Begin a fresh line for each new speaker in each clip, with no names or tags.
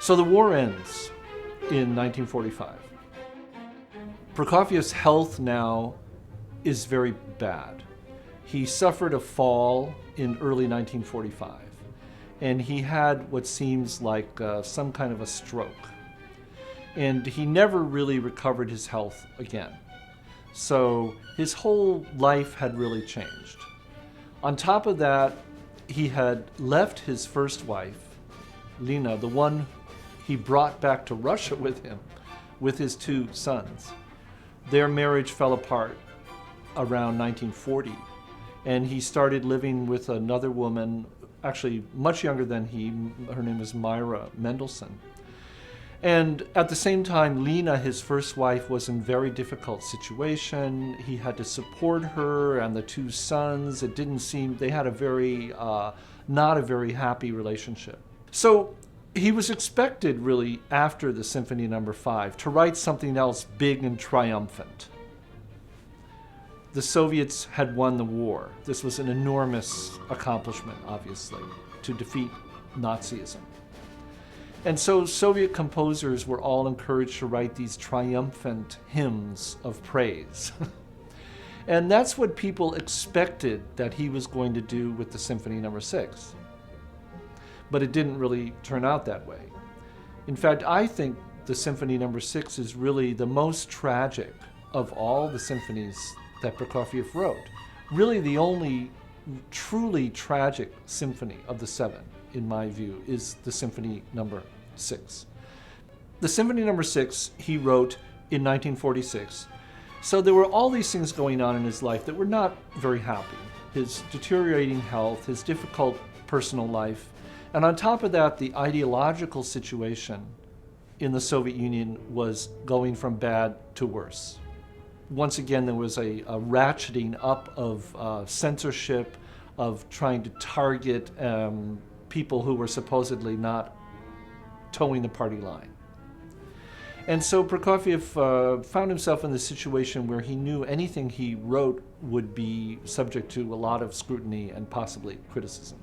So the war ends in 1945. Prokofiev's health now is very bad. He suffered a fall in early 1945, and he had what seems like some kind of a stroke. And he never really recovered his health again. So his whole life had really changed. On top of that, he had left his first wife, Lina, the one he brought back to Russia with him, with his two sons. Their marriage fell apart around 1940, and he started living with another woman, actually much younger than he. Her name was Myra Mendelssohn. And at the same time, Lina, his first wife, was in a very difficult situation. He had to support her and the two sons. It didn't seem, they had a very, not a very happy relationship. So he was expected, really, after the Symphony No. 5, to write something else big and triumphant. The Soviets had won the war. This was an enormous accomplishment, obviously, to defeat Nazism. And so Soviet composers were all encouraged to write these triumphant hymns of praise. And that's what people expected that he was going to do with the Symphony No. 6. But it didn't really turn out that way. In fact, I think the Symphony No. 6 is really the most tragic of all the symphonies that Prokofiev wrote. Really the only truly tragic symphony of the seven, in my view, is the Symphony No. 6. The Symphony No. 6 he wrote in 1946. So there were all these things going on in his life that were not very happy. His deteriorating health, his difficult personal life, and on top of that, the ideological situation in the Soviet Union was going from bad to worse. Once again, there was a ratcheting up of censorship, of trying to target people who were supposedly not towing the party line. And so Prokofiev found himself in this situation where he knew anything he wrote would be subject to a lot of scrutiny and possibly criticism.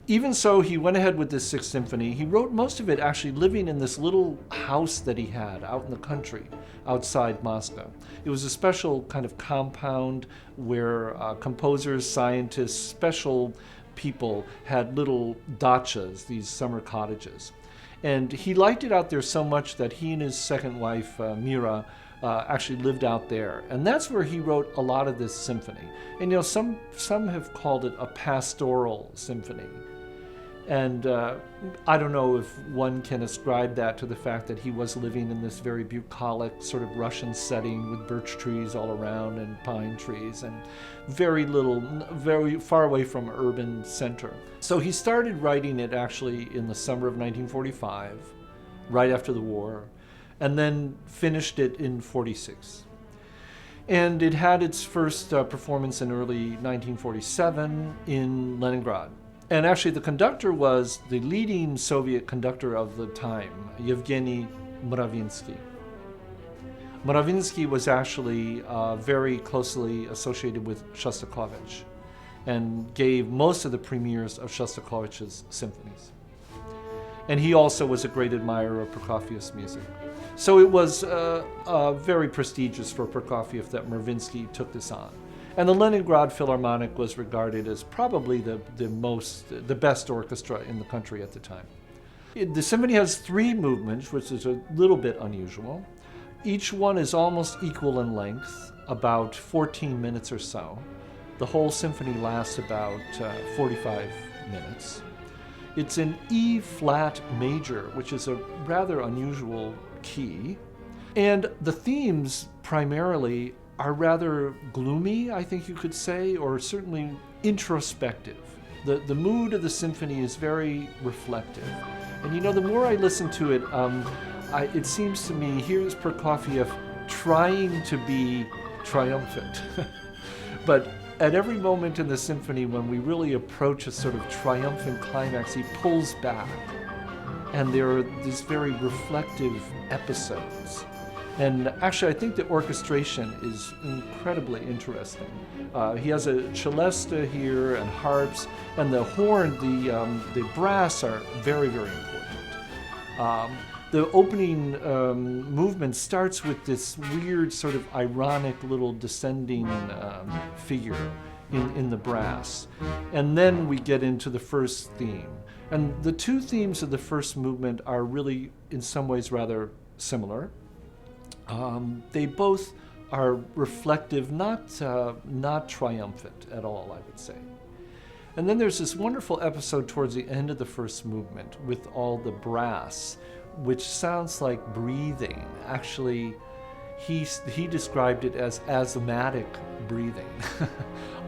Even so, he went ahead with this Sixth Symphony. He wrote most of it actually living in this little house that he had out in the country, outside Moscow. It was a special kind of compound where composers, scientists, special people had little dachas, these summer cottages. And he liked it out there so much that he and his second wife, Mira, actually lived out there. And that's where he wrote a lot of this symphony. And some have called it a pastoral symphony. And I don't know if one can ascribe that to the fact that he was living in this very bucolic sort of Russian setting with birch trees all around and pine trees and very far away from urban center. So he started writing it actually in the summer of 1945, right after the war, and then finished it in 46. And it had its first performance in early 1947 in Leningrad. And actually the conductor was the leading Soviet conductor of the time, Yevgeny Muravinsky. Muravinsky was actually very closely associated with Shostakovich and gave most of the premieres of Shostakovich's symphonies. And he also was a great admirer of Prokofiev's music. So it was very prestigious for Prokofiev that Muravinsky took this on. And the Leningrad Philharmonic was regarded as probably the best orchestra in the country at the time. The symphony has 3 movements, which is a little bit unusual. Each one is almost equal in length, about 14 minutes or so. The whole symphony lasts about 45 minutes. It's in E-flat major, which is a rather unusual key. And the themes primarily are rather gloomy, I think you could say, or certainly introspective. The mood of the symphony is very reflective. And the more I listen to it, it seems to me here's Prokofiev trying to be triumphant. But at every moment in the symphony, when we really approach a sort of triumphant climax, he pulls back. And there are these very reflective episodes. And actually, I think the orchestration is incredibly interesting. He has a celesta here and harps, and the horn, the brass are very, very important. The opening movement starts with this weird sort of ironic little descending figure in the brass. And then we get into the first theme. And the two themes of the first movement are really, in some ways, rather similar. They both are reflective, not triumphant at all, I would say. And then there's this wonderful episode towards the end of the first movement with all the brass, which sounds like breathing. Actually, he described it as asthmatic breathing.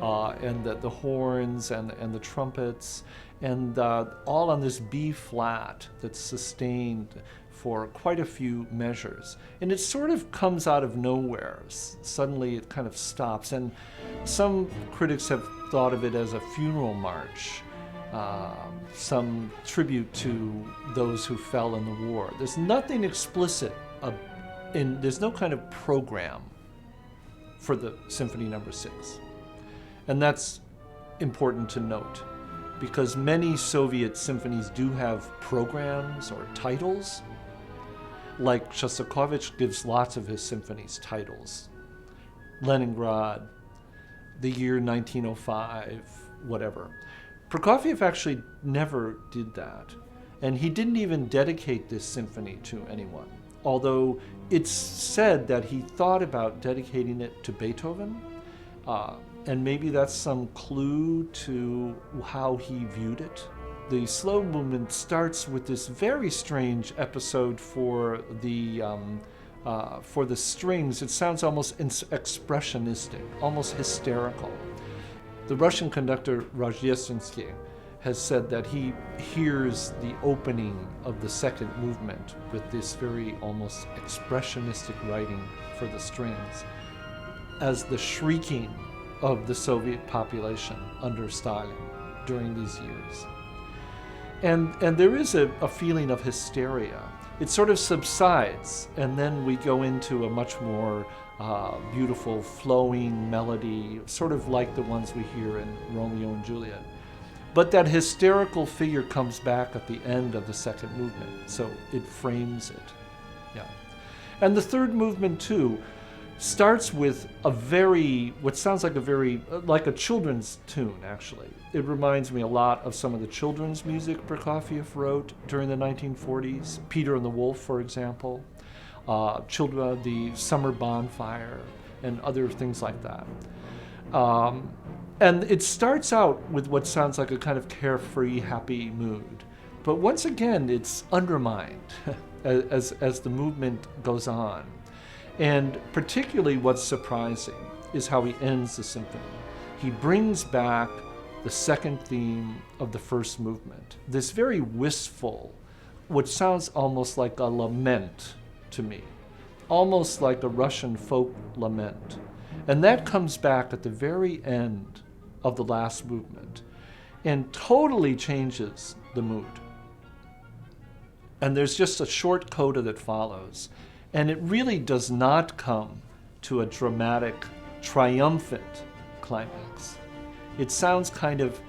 And the horns and the trumpets, and all on this B flat that's sustained for quite a few measures. And it sort of comes out of nowhere. Suddenly it kind of stops. And some critics have thought of it as a funeral march, some tribute to those who fell in the war. There's nothing explicit, there's no kind of program for the Symphony No. 6. And that's important to note, because many Soviet symphonies do have programs or titles. Like Shostakovich gives lots of his symphonies titles. Leningrad, the year 1905, whatever. Prokofiev actually never did that. And he didn't even dedicate this symphony to anyone, although it's said that he thought about dedicating it to Beethoven. And maybe that's some clue to how he viewed it. The slow movement starts with this very strange episode for the strings. It sounds almost expressionistic, almost hysterical. The Russian conductor Rozhdestvenskiy has said that he hears the opening of the second movement with this very almost expressionistic writing for the strings as the shrieking of the Soviet population under Stalin during these years. And there is a feeling of hysteria. It sort of subsides, and then we go into a much more beautiful, flowing melody, sort of like the ones we hear in Romeo and Juliet. But that hysterical figure comes back at the end of the second movement, so it frames it. Yeah. And the third movement, too, starts with what sounds like like a children's tune, actually. It reminds me a lot of some of the children's music Prokofiev wrote during the 1940s. Peter and the Wolf, for example. Children, the Summer Bonfire, and other things like that. And it starts out with what sounds like a kind of carefree, happy mood. But once again, it's undermined as the movement goes on. And particularly what's surprising is how he ends the symphony. He brings back the second theme of the first movement, this very wistful, what sounds almost like a lament to me, almost like a Russian folk lament. And that comes back at the very end of the last movement and totally changes the mood. And there's just a short coda that follows. And it really does not come to a dramatic, triumphant climax. It sounds kind of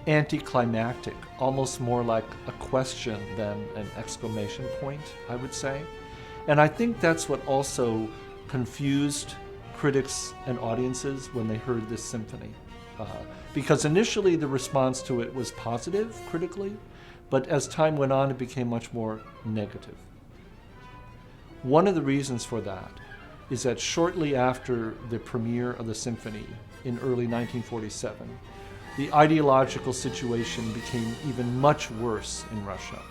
anticlimactic, almost more like a question than an exclamation point, I would say. And I think that's what also confused critics and audiences when they heard this symphony. Because initially the response to it was positive critically, but as time went on, it became much more negative. One of the reasons for that is that shortly after the premiere of the symphony in early 1947, the ideological situation became even much worse in Russia.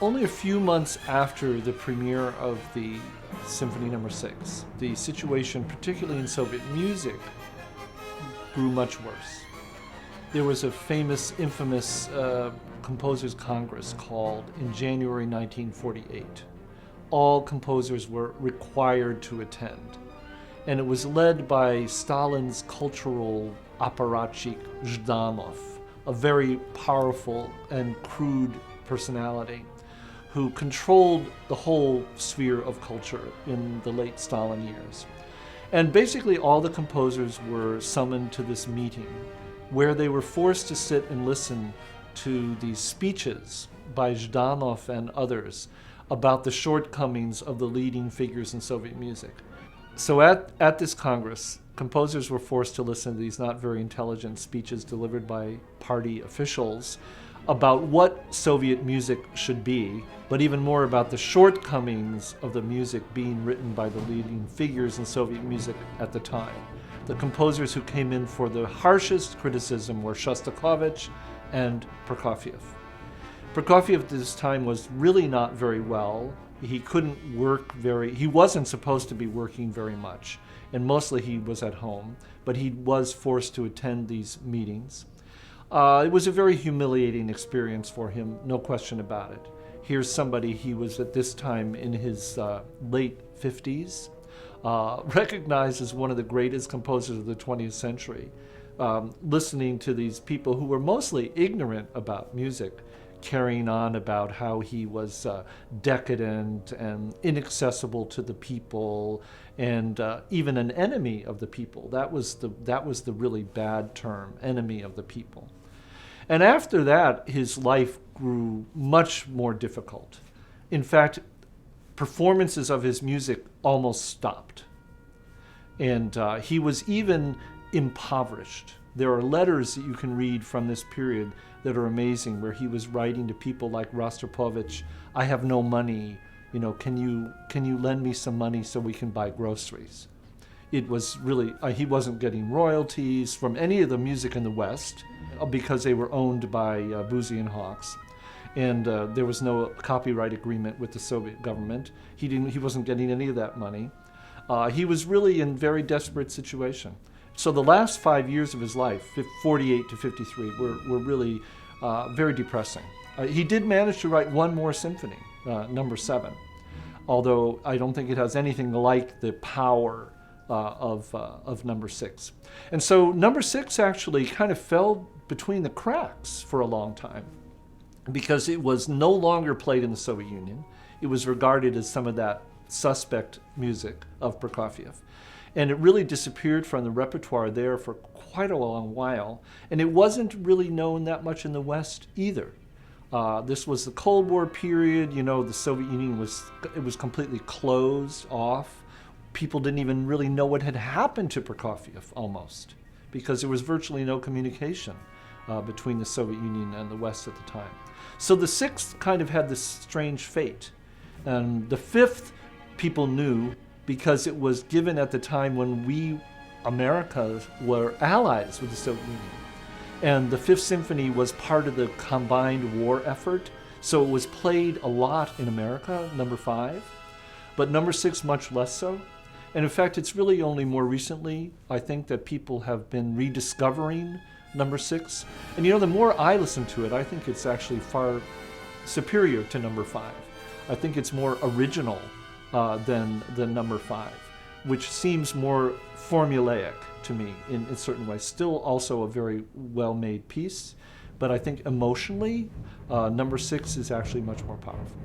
Only a few months after the premiere of the Symphony No. 6, the situation, particularly in Soviet music, grew much worse. There was a infamous Composers Congress called in January 1948. All composers were required to attend. And it was led by Stalin's cultural apparatchik Zhdanov, a very powerful and crude personality who controlled the whole sphere of culture in the late Stalin years. And basically all the composers were summoned to this meeting where they were forced to sit and listen to these speeches by Zhdanov and others about the shortcomings of the leading figures in Soviet music. So at this Congress, composers were forced to listen to these not very intelligent speeches delivered by party officials about what Soviet music should be, but even more about the shortcomings of the music being written by the leading figures in Soviet music at the time. The composers who came in for the harshest criticism were Shostakovich and Prokofiev. Prokofiev at this time was really not very well. He couldn't work he wasn't supposed to be working very much, and mostly he was at home, but he was forced to attend these meetings. It was a very humiliating experience for him, no question about it. Here's somebody, he was at this time in his late 50s, recognized as one of the greatest composers of the 20th century, listening to these people who were mostly ignorant about music, carrying on about how he was decadent and inaccessible to the people, and even an enemy of the people. That was the really bad term, enemy of the people. And after that, his life grew much more difficult. In fact, performances of his music almost stopped. And he was even impoverished. There are letters that you can read from this period that are amazing, where he was writing to people like Rostropovich, "I have no money, can you lend me some money so we can buy groceries?" It was really, he wasn't getting royalties from any of the music in the West because they were owned by Boosey and Hawkes. And there was no copyright agreement with the Soviet government. He wasn't getting any of that money. He was really in very desperate situation. So the last 5 years of his life, 48 to 53, were really very depressing. He did manage to write one more symphony, number 7, although I don't think it has anything like the power of number 6. And so number 6 actually kind of fell between the cracks for a long time, because it was no longer played in the Soviet Union. It was regarded as some of that suspect music of Prokofiev. And it really disappeared from the repertoire there for quite a long while. And it wasn't really known that much in the West either. This was the Cold War period. The Soviet Union was completely closed off. People didn't even really know what had happened to Prokofiev almost, because there was virtually no communication between the Soviet Union and the West at the time. So the 6th kind of had this strange fate. And the 5th people knew because it was given at the time when we, America, were allies with the Soviet Union. And the 5th Symphony was part of the combined war effort, so it was played a lot in America, number 5, but number 6 much less so. And in fact, it's really only more recently, I think, that people have been rediscovering number 6. And the more I listen to it, I think it's actually far superior to number 5. I think it's more original than number 5, which seems more formulaic to me in certain ways. Still also a very well-made piece, but I think emotionally, number 6 is actually much more powerful.